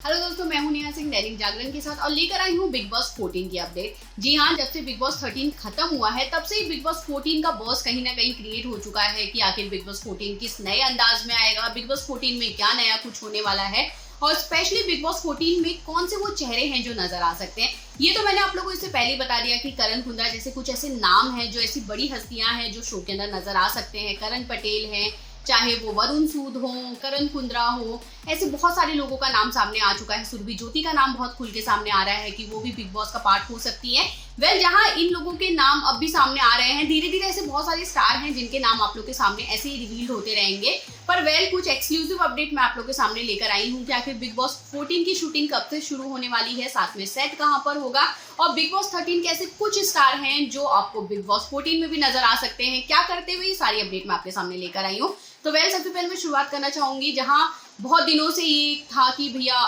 Hello दोस्तों, मैं हूं नेहा सिंह दैनिक जागरण के साथ और लेकर आई हूं बिग बॉस 14 की अपडेट। जी हां, जब से बिग बॉस 13 खत्म हुआ है तब से ही बिग बॉस 14 का बॉस कहीं ना कहीं क्रिएट हो चुका है कि आखिर बिग बॉस 14 किस नए अंदाज में आएगा, बिग बॉस 14 में क्या नया कुछ होने वाला है और स्पेशली बिग बॉस 14 में कौन से वो चेहरे हैं जो नजर आ सकते हैं। ये तो मैंने आप लोगों को इससे पहले बता दिया कि करण कुंद्रा जैसे कुछ ऐसे नाम हैं जो ऐसी बड़ी हस्तियां हैं जो शो के अंदर नजर आ सकते हैं। करण पटेल हैं, चाहे वो वरुण सूद हो, करण कुंद्रा हो, ऐसे बहुत सारे लोगों का नाम सामने आ चुका है। सुरभि ज्योति का नाम बहुत खुल के सामने आ रहा है कि वो भी बिग बॉस का पार्ट हो सकती है। जहां इन लोगों के नाम अब भी सामने आ रहे हैं, धीरे धीरे ऐसे बहुत सारे स्टार हैं जिनके नाम आप लोग के सामने ऐसे ही रिवील होते रहेंगे। पर कुछ एक्सक्लूसिव अपडेट मैं आप लोग के सामने लेकर आई हूँ कि आखिर बिग बॉस 14 की शूटिंग कब से शुरू होने वाली है, साथ में सेट कहाँ पर होगा और बिग बॉस 13 के ऐसे कुछ स्टार हैं जो आपको बिग बॉस 14 में भी नजर आ सकते हैं। क्या करते हुए ये सारी अपडेट मैं आपके सामने लेकर आई हूँ। तो सबसे पहले मैं शुरुआत करना चाहूंगी जहां बहुत दिनों से ये था कि भैया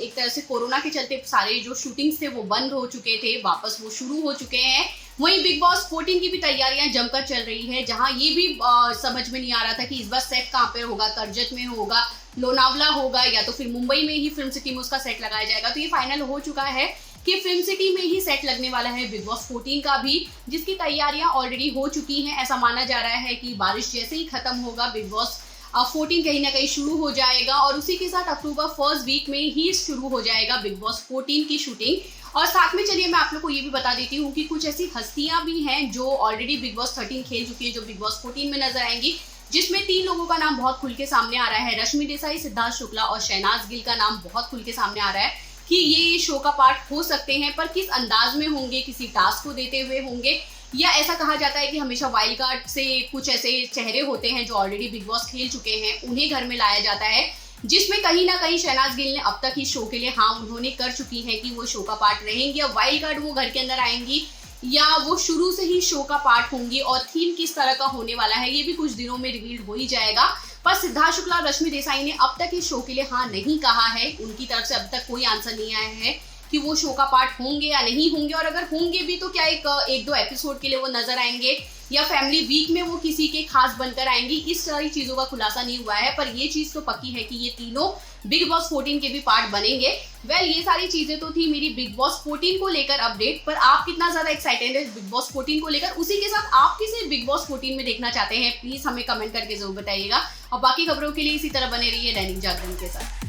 एक तरह से कोरोना के चलते सारे जो शूटिंग्स थे वो बंद हो चुके थे, वापस वो शुरू हो चुके हैं। वहीं बिग बॉस 14 की भी तैयारियां जमकर चल रही है, जहां ये भी समझ में नहीं आ रहा था कि इस बार सेट कहाँ पे होगा, करजत में होगा, लोनावला होगा या तो फिर मुंबई में ही फिल्म सिटी में उसका सेट लगाया जाएगा। तो ये फाइनल हो चुका है कि फिल्म सिटी में ही सेट लगने वाला है बिग बॉस 14 का भी, जिसकी तैयारियां ऑलरेडी हो चुकी हैं। ऐसा माना जा रहा है कि बारिश जैसे ही खत्म होगा बिग बॉस 14 कहीं ना कहीं शुरू हो जाएगा और उसी के साथ अक्टूबर फर्स्ट वीक में ही शुरू हो जाएगा बिग बॉस 14 की शूटिंग। और साथ में चलिए मैं आप लोग को ये भी बता देती हूँ कि कुछ ऐसी हस्तियां भी हैं जो ऑलरेडी बिग बॉस 13 खेल चुकी है, जो बिग बॉस 14 में नजर आएंगी, जिसमें 3 लोगों का नाम बहुत खुल के सामने आ रहा है। रश्मि देसाई, सिद्धार्थ शुक्ला और शहनाज गिल का नाम बहुत खुल के सामने आ रहा है कि ये शो का पार्ट हो सकते हैं। पर किस अंदाज में होंगे, किसी टास्क को देते हुए होंगे, या ऐसा कहा जाता है कि हमेशा वाइल्ड कार्ड से कुछ ऐसे चेहरे होते हैं जो ऑलरेडी बिग बॉस खेल चुके हैं, उन्हें घर में लाया जाता है, जिसमें कहीं ना कहीं शहनाज गिल ने अब तक इस शो के लिए हाँ उन्होंने कर चुकी है कि वो शो का पार्ट रहेंगी। अब वाइल्ड कार्ड वो घर के अंदर आएंगी या वो शुरू से ही शो का पार्ट होंगी और थीम किस तरह का होने वाला है ये भी कुछ दिनों में रिवील हो ही जाएगा। पर सिद्धार्थ शुक्ला और रश्मि देसाई ने अब तक इस शो के लिए हाँ नहीं कहा है, उनकी तरफ से अब तक कोई आंसर नहीं आया है कि वो शो का पार्ट होंगे या नहीं होंगे, और अगर होंगे भी तो क्या एक दो एपिसोड के लिए वो नजर आएंगे या फैमिली वीक में वो किसी के खास बनकर आएंगी। इस सारी चीजों का खुलासा नहीं हुआ है, पर ये चीज तो पक्की है कि ये तीनों बिग बॉस 14 के भी पार्ट बनेंगे। ये सारी चीजें तो थी मेरी बिग बॉस 14 को लेकर अपडेट। पर आप कितना ज्यादा एक्साइटेड है बिग बॉस 14 को लेकर, उसी के साथ आप किसे बिग बॉस 14 में देखना चाहते हैं, प्लीज हमें कमेंट करके जरूर बताइएगा। और बाकी खबरों के लिए इसी तरह बने रहिए दैनिक जागरण के साथ।